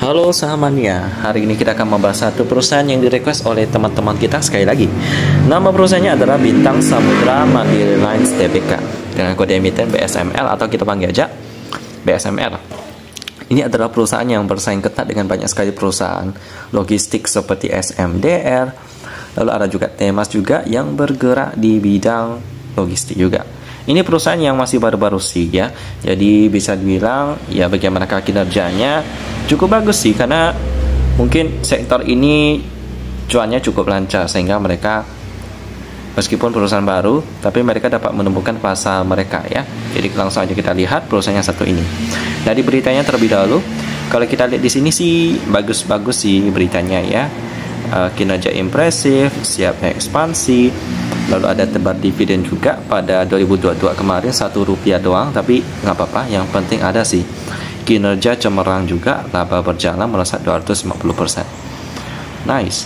Halo sahamania, hari ini kita akan membahas satu perusahaan yang direquest oleh teman-teman kita sekali lagi. Nama perusahaannya adalah Bintang Samudra Mandiri Lines Tbk dengan kode emiten BSML atau kita panggil aja BSML. Ini adalah perusahaan yang bersaing ketat dengan banyak sekali perusahaan logistik seperti SMDR. Lalu ada juga Temas juga yang bergerak di bidang logistik juga. Ini perusahaan yang masih baru-baru sih ya. Jadi bisa dibilang ya bagaimanakah kinerjanya cukup bagus sih, karena mungkin sektor ini cuannya cukup lancar sehingga mereka meskipun perusahaan baru tapi mereka dapat menemukan pasar mereka ya. Jadi langsung aja kita lihat perusahaan yang satu ini. Dari beritanya terlebih dahulu, kalau kita lihat di sini sih bagus-bagus sih beritanya ya. Kinerja impresif, siap ekspansi. Lalu ada tebar dividen juga pada 2022 kemarin Rp1 doang, tapi nggak apa-apa, yang penting ada sih. Kinerja cemerlang juga, laba berjalan melesat 250%. Nice.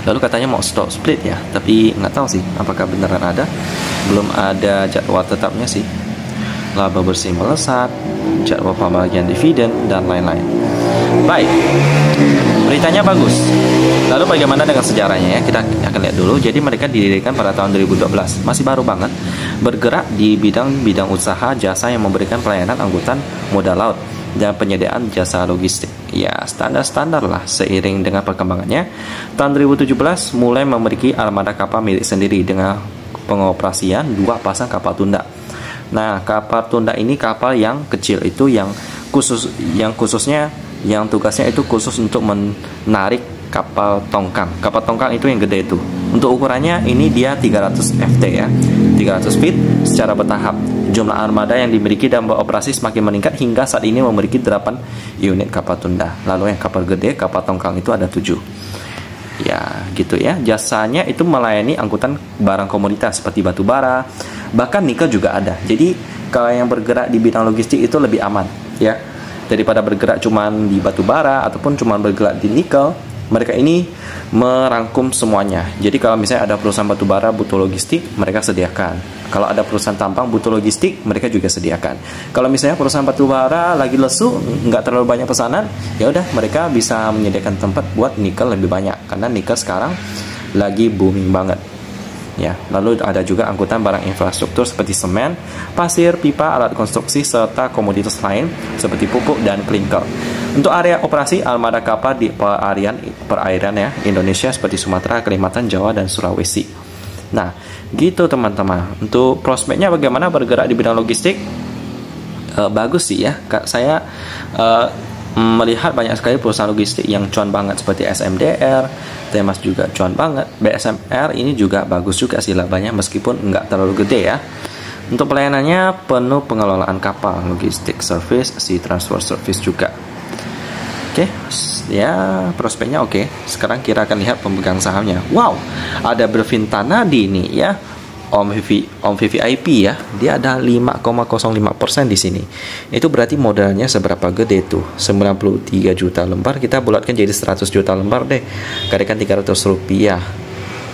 Lalu katanya mau stock split ya, tapi nggak tahu sih apakah beneran ada. Belum ada jadwal tetapnya sih. Laba bersih melesat, jadwal pembagian dividen dan lain-lain. Baik, beritanya bagus. Lalu bagaimana dengan sejarahnya ya? Kita akan lihat dulu. Jadi mereka didirikan pada tahun 2012, masih baru banget. Bergerak di bidang usaha jasa yang memberikan pelayanan angkutan modal laut dan penyediaan jasa logistik. Ya, standar-standar lah. Seiring dengan perkembangannya, tahun 2017 mulai memiliki armada kapal milik sendiri dengan pengoperasian 2 pasang kapal tunda. Nah, kapal tunda ini kapal yang kecil itu yang khususnya yang tugasnya itu khusus untuk menarik kapal tongkang. Kapal tongkang itu yang gede itu. Untuk ukurannya ini dia 300 ft ya. 300 feet secara bertahap. Jumlah armada yang dimiliki dan beroperasi semakin meningkat hingga saat ini memiliki 8 unit kapal tunda. Lalu yang kapal gede, kapal tongkang itu ada 7. Ya, gitu ya. Jasanya itu melayani angkutan barang komoditas seperti batu bara, bahkan nikel juga ada. Jadi kalau yang bergerak di bidang logistik itu lebih aman ya, daripada bergerak cuman di batu bara ataupun cuman bergerak di nikel. Mereka ini merangkum semuanya. Jadi kalau misalnya ada perusahaan batu bara butuh logistik, mereka sediakan. Kalau ada perusahaan tambang butuh logistik, mereka juga sediakan. Kalau misalnya perusahaan batu bara lagi lesu, nggak terlalu banyak pesanan, ya udah mereka bisa menyediakan tempat buat nikel lebih banyak, karena nikel sekarang lagi booming banget. Ya, lalu ada juga angkutan barang infrastruktur seperti semen, pasir, pipa, alat konstruksi serta komoditas lain seperti pupuk dan klinker. Untuk area operasi armada kapal di perairan ya Indonesia seperti Sumatera, Kalimantan, Jawa dan Sulawesi. Nah, gitu teman-teman. Untuk prospeknya bagaimana bergerak di bidang logistik? Bagus sih ya. Saya melihat banyak sekali perusahaan logistik yang cuan banget seperti SMDR, Temas juga cuan banget, BSMR ini juga bagus juga sih labanya meskipun nggak terlalu gede ya. Untuk pelayanannya penuh pengelolaan kapal, logistik service, sea transfer service juga. Oke, ya prospeknya oke. Sekarang kita akan lihat pemegang sahamnya. Wow, ada Berfintanadi nih ya. Om VVIP ya, dia ada 5,05% di sini. Itu berarti modalnya seberapa gede tuh? 93 juta lembar, kita bulatkan jadi 100 juta lembar deh. Kalikan 300 rupiah.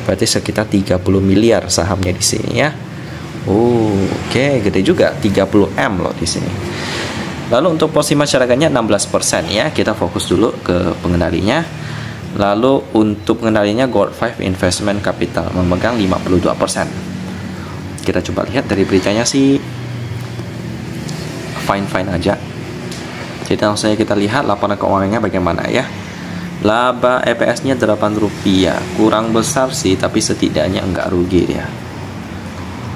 Berarti sekitar 30 miliar sahamnya di sini ya. Oke, gede juga, 30 M loh di sini. Lalu untuk porsi masyarakatnya 16% ya. Kita fokus dulu ke pengendalinya. Lalu untuk pengendalinya Gold 5 Investment Capital memegang 52%. Kita coba lihat dari beritanya sih fine-fine aja. Jadi langsung saja kita lihat laporan keuangannya bagaimana ya. Laba EPS-nya Rp8, kurang besar sih, tapi setidaknya enggak rugi ya.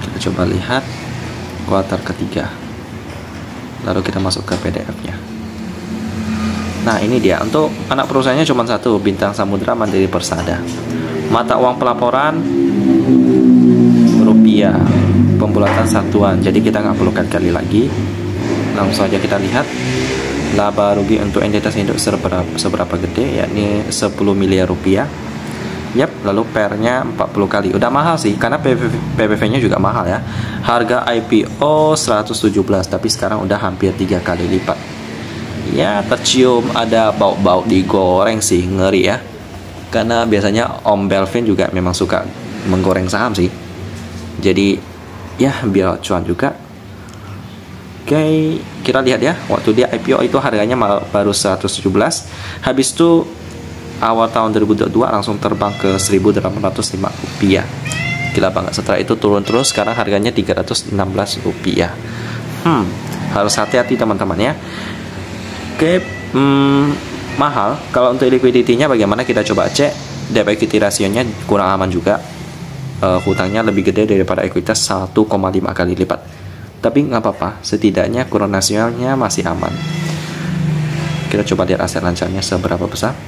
Kita coba lihat kuartal ketiga. Lalu kita masuk ke PDF-nya. Nah, ini dia. Untuk anak perusahaannya cuma satu, Bintang Samudra Mandiri Persada. Mata uang pelaporan rupiah, pembulatan satuan, jadi kita nggak perlu kali lagi. Langsung aja kita lihat laba rugi untuk entitas induk seberapa gede, yakni 10 miliar rupiah. Yap, lalu PER-nya 40 kali. Udah mahal sih, karena PBV-nya juga mahal ya. Harga IPO 117, tapi sekarang udah hampir 3 kali lipat. Ya, tercium ada bau-bau digoreng sih, ngeri ya. Karena biasanya Om Belvin juga memang suka menggoreng saham sih. Jadi ya biar cuan juga. Oke, kita lihat ya, waktu dia IPO itu harganya baru 117, habis itu awal tahun 2022 langsung terbang ke 1.805 rupiah. Gila banget. Setelah itu turun terus, sekarang harganya 316 rupiah. Harus hati-hati teman-teman ya. Oke, mahal. Kalau untuk liquidity-nya bagaimana, kita coba cek. Debt equity rasionya kurang aman juga. Hutangnya lebih gede daripada ekuitas 1,5 kali lipat. Tapi nggak apa-apa, setidaknya kurang rasionya masih aman. Kita coba lihat aset lancarnya seberapa besar.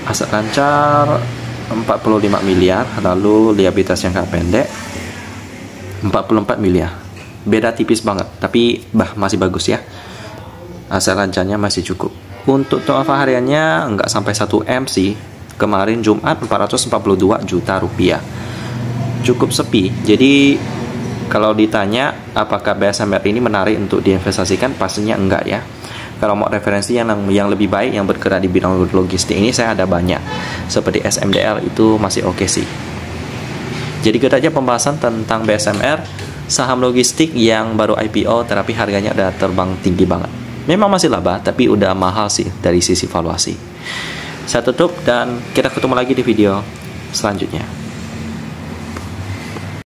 Aset lancar 45 miliar, lalu liabilitas jangka pendek 44 miliar. Beda tipis banget, tapi masih bagus ya. Aset lancarnya masih cukup. Untuk turnover hariannya nggak sampai 1 M sih. Kemarin Jumat 442 juta rupiah. Cukup sepi. Jadi kalau ditanya apakah BSMR ini menarik untuk diinvestasikan, pastinya enggak ya. Kalau mau referensi yang lebih baik yang bergerak di bidang logistik ini, saya ada banyak. Seperti SMDL itu masih oke sih. Jadi kita aja pembahasan tentang BSMR, saham logistik yang baru IPO tapi harganya udah terbang tinggi banget. Memang masih laba, tapi udah mahal sih dari sisi valuasi. Saya tutup dan kita ketemu lagi di video selanjutnya.